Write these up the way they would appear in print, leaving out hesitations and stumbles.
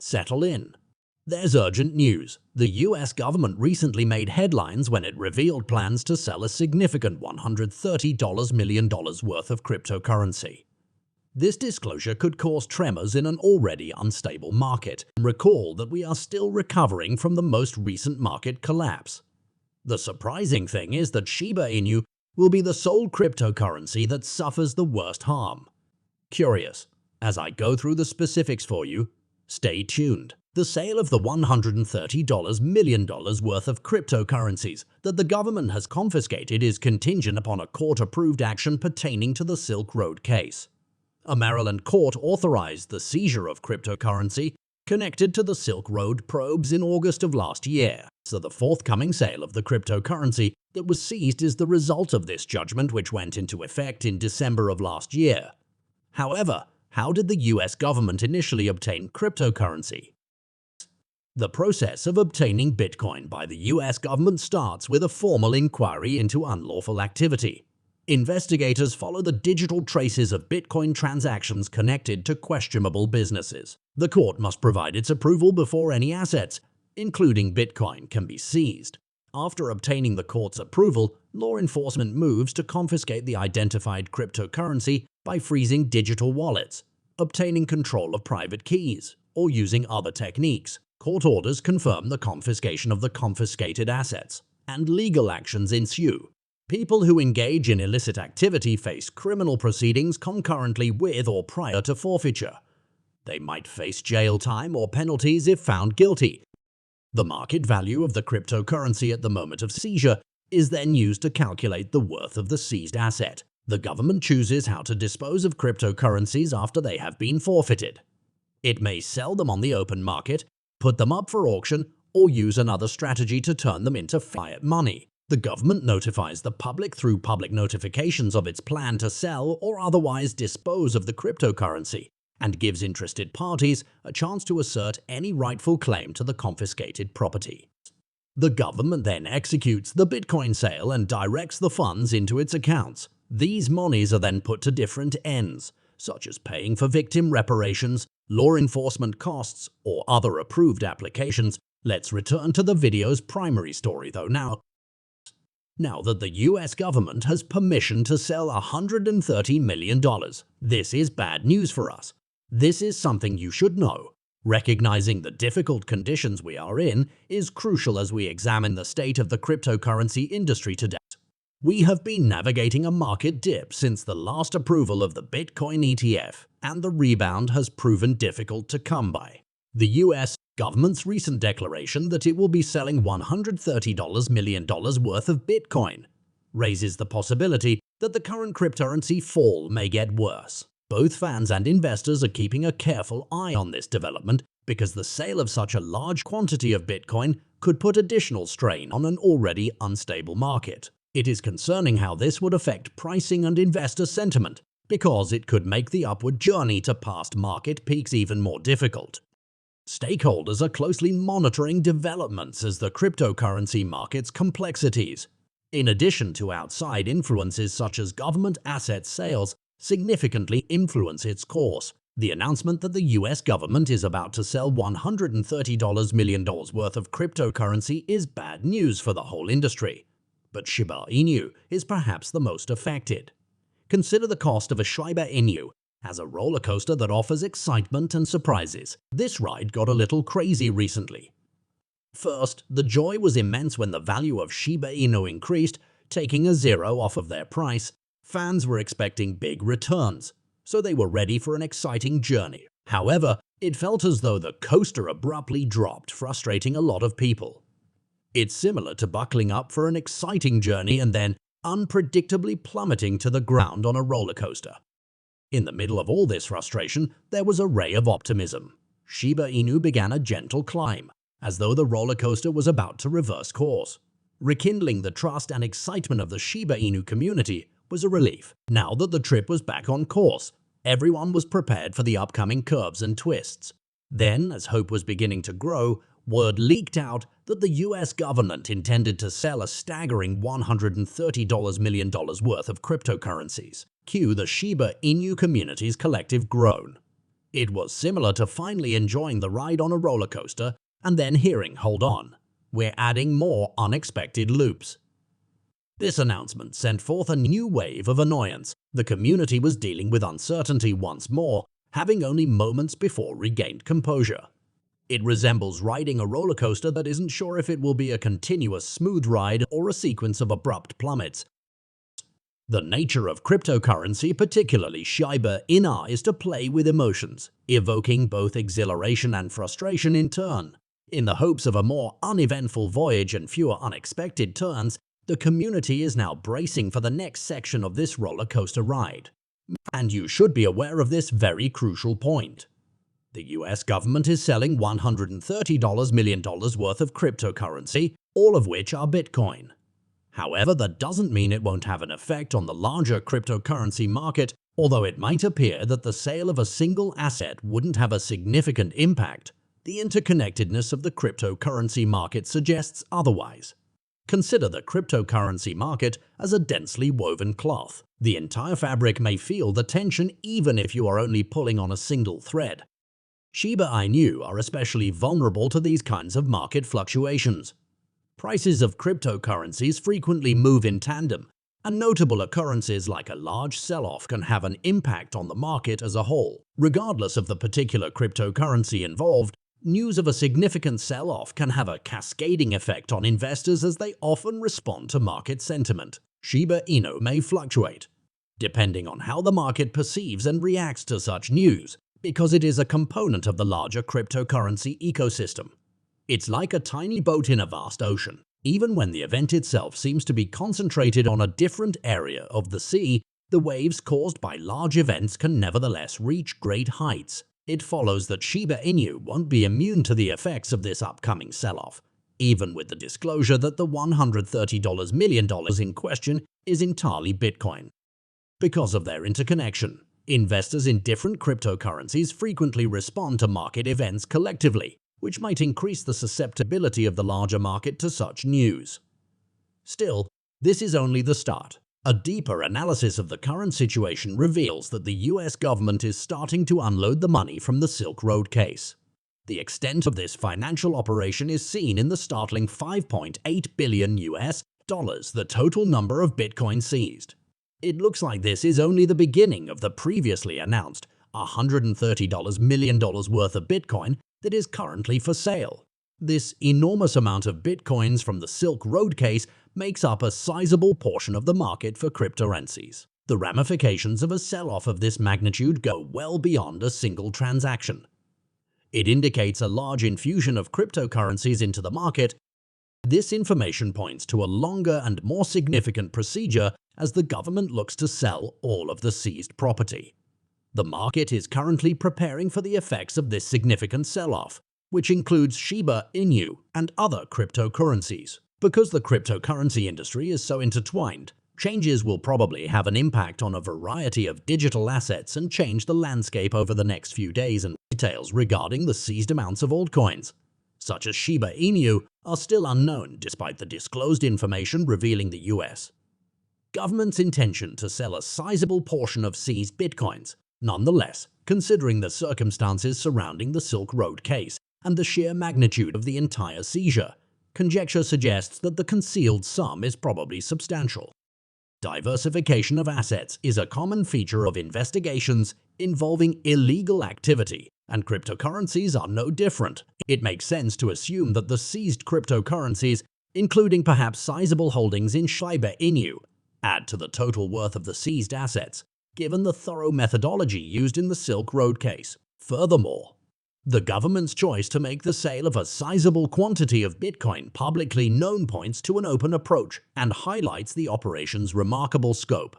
Settle in. There's urgent news. The US government recently made headlines when it revealed plans to sell a significant $130 million worth of cryptocurrency. This disclosure could cause tremors in an already unstable market. Recall that we are still recovering from the most recent market collapse. The surprising thing is that Shiba Inu will be the sole cryptocurrency that suffers the worst harm. Curious? As I go through the specifics for you, stay tuned. The sale of the $130 million worth of cryptocurrencies that the government has confiscated is contingent upon a court-approved action pertaining to the Silk Road case. A Maryland court authorized the seizure of cryptocurrency connected to the Silk Road probes in August of last year, so the forthcoming sale of the cryptocurrency that was seized is the result of this judgment, which went into effect in December of last year. However, how did the US government initially obtain cryptocurrency? The process of obtaining Bitcoin by the US government starts with a formal inquiry into unlawful activity. Investigators follow the digital traces of Bitcoin transactions connected to questionable businesses. The court must provide its approval before any assets, including Bitcoin, can be seized. After obtaining the court's approval, law enforcement moves to confiscate the identified cryptocurrency by freezing digital wallets, obtaining control of private keys, or using other techniques. Court orders confirm the confiscation of the confiscated assets, and legal actions ensue. People who engage in illicit activity face criminal proceedings concurrently with or prior to forfeiture. They might face jail time or penalties if found guilty. The market value of the cryptocurrency at the moment of seizure is then used to calculate the worth of the seized asset. The government chooses how to dispose of cryptocurrencies after they have been forfeited. It may sell them on the open market, put them up for auction, or use another strategy to turn them into fiat money. The government notifies the public through public notifications of its plan to sell or otherwise dispose of the cryptocurrency, and gives interested parties a chance to assert any rightful claim to the confiscated property. The government then executes the Bitcoin sale and directs the funds into its accounts. These monies are then put to different ends, such as paying for victim reparations, law enforcement costs, or other approved applications. Let's return to the video's primary story though now. Now that the US government has permission to sell $130 million, this is bad news for us. This is something you should know. Recognizing the difficult conditions we are in is crucial as we examine the state of the cryptocurrency industry today. We have been navigating a market dip since the last approval of the Bitcoin ETF, and the rebound has proven difficult to come by. The US government's recent declaration that it will be selling $130 million worth of Bitcoin raises the possibility that the current cryptocurrency fall may get worse. Both fans and investors are keeping a careful eye on this development because the sale of such a large quantity of Bitcoin could put additional strain on an already unstable market. It is concerning how this would affect pricing and investor sentiment because it could make the upward journey to past market peaks even more difficult. Stakeholders are closely monitoring developments as the cryptocurrency market's complexities. In addition to outside influences such as government asset sales significantly influence its course. The announcement that the US government is about to sell $130 million worth of cryptocurrency is bad news for the whole industry. But Shiba Inu is perhaps the most affected. Consider the cost of a Shiba Inu as a roller coaster that offers excitement and surprises. This ride got a little crazy recently. First, the joy was immense when the value of Shiba Inu increased, taking a zero off of their price. Fans were expecting big returns, so they were ready for an exciting journey. However, it felt as though the coaster abruptly dropped, frustrating a lot of people. It's similar to buckling up for an exciting journey and then unpredictably plummeting to the ground on a roller coaster. In the middle of all this frustration, there was a ray of optimism. Shiba Inu began a gentle climb, as though the roller coaster was about to reverse course. Rekindling the trust and excitement of the Shiba Inu community was a relief. Now that the trip was back on course, everyone was prepared for the upcoming curves and twists. Then, as hope was beginning to grow, word leaked out that the US government intended to sell a staggering $130 million worth of cryptocurrencies. Cue the Shiba Inu community's collective groan. It was similar to finally enjoying the ride on a roller coaster and then hearing, "Hold on, we're adding more unexpected loops." This announcement sent forth a new wave of annoyance. The community was dealing with uncertainty once more, having only moments before regained composure. It resembles riding a roller coaster that isn't sure if it will be a continuous smooth ride or a sequence of abrupt plummets. The nature of cryptocurrency, particularly Shiba Inu, is to play with emotions, evoking both exhilaration and frustration in turn. In the hopes of a more uneventful voyage and fewer unexpected turns, the community is now bracing for the next section of this roller coaster ride. And you should be aware of this very crucial point. The US government is selling $130 million worth of cryptocurrency, all of which are Bitcoin. However, that doesn't mean it won't have an effect on the larger cryptocurrency market, although it might appear that the sale of a single asset wouldn't have a significant impact. The interconnectedness of the cryptocurrency market suggests otherwise. Consider the cryptocurrency market as a densely woven cloth. The entire fabric may feel the tension even if you are only pulling on a single thread. Shiba Inu are especially vulnerable to these kinds of market fluctuations. Prices of cryptocurrencies frequently move in tandem, and notable occurrences like a large sell-off can have an impact on the market as a whole. Regardless of the particular cryptocurrency involved, news of a significant sell-off can have a cascading effect on investors as they often respond to market sentiment. Shiba Inu may fluctuate, depending on how the market perceives and reacts to such news, because it is a component of the larger cryptocurrency ecosystem. It's like a tiny boat in a vast ocean. Even when the event itself seems to be concentrated on a different area of the sea, the waves caused by large events can nevertheless reach great heights. It follows that Shiba Inu won't be immune to the effects of this upcoming sell-off, even with the disclosure that the $130 million in question is entirely Bitcoin. Because of their interconnection, investors in different cryptocurrencies frequently respond to market events collectively, which might increase the susceptibility of the larger market to such news. Still, this is only the start. A deeper analysis of the current situation reveals that the US government is starting to unload the money from the Silk Road case. The extent of this financial operation is seen in the startling $5.8 billion, the total number of Bitcoin seized. It looks like this is only the beginning of the previously announced $130 million worth of Bitcoin that is currently for sale. This enormous amount of Bitcoins from the Silk Road case makes up a sizable portion of the market for cryptocurrencies. The ramifications of a sell-off of this magnitude go well beyond a single transaction. It indicates a large infusion of cryptocurrencies into the market. This information points to a longer and more significant procedure as the government looks to sell all of the seized property. The market is currently preparing for the effects of this significant sell-off, which includes Shiba Inu and other cryptocurrencies. Because the cryptocurrency industry is so intertwined, changes will probably have an impact on a variety of digital assets and change the landscape over the next few days, and details regarding the seized amounts of altcoins, such as Shiba Inu, are still unknown despite the disclosed information revealing the US government's intention to sell a sizable portion of seized Bitcoins. Nonetheless, considering the circumstances surrounding the Silk Road case and the sheer magnitude of the entire seizure, conjecture suggests that the concealed sum is probably substantial. Diversification of assets is a common feature of investigations involving illegal activity, and cryptocurrencies are no different. It makes sense to assume that the seized cryptocurrencies, including perhaps sizable holdings in Shiba Inu, add to the total worth of the seized assets, given the thorough methodology used in the Silk Road case. Furthermore, the government's choice to make the sale of a sizable quantity of Bitcoin publicly known points to an open approach and highlights the operation's remarkable scope.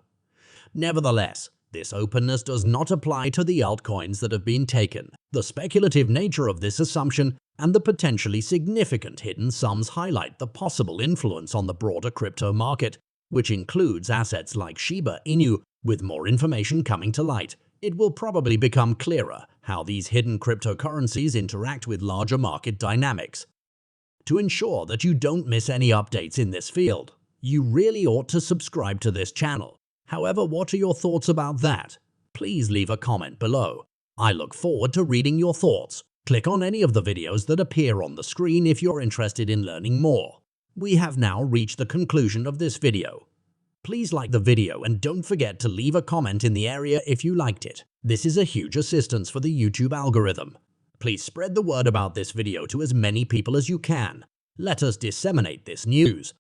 Nevertheless, this openness does not apply to the altcoins that have been taken. The speculative nature of this assumption and the potentially significant hidden sums highlight the possible influence on the broader crypto market, which includes assets like Shiba Inu. With more information coming to light, it will probably become clearer how these hidden cryptocurrencies interact with larger market dynamics. To ensure that you don't miss any updates in this field, you really ought to subscribe to this channel. However, what are your thoughts about that? Please leave a comment below. I look forward to reading your thoughts. Click on any of the videos that appear on the screen if you're interested in learning more. We have now reached the conclusion of this video. Please like the video and don't forget to leave a comment in the area if you liked it. This is a huge assistance for the YouTube algorithm. Please spread the word about this video to as many people as you can. Let us disseminate this news.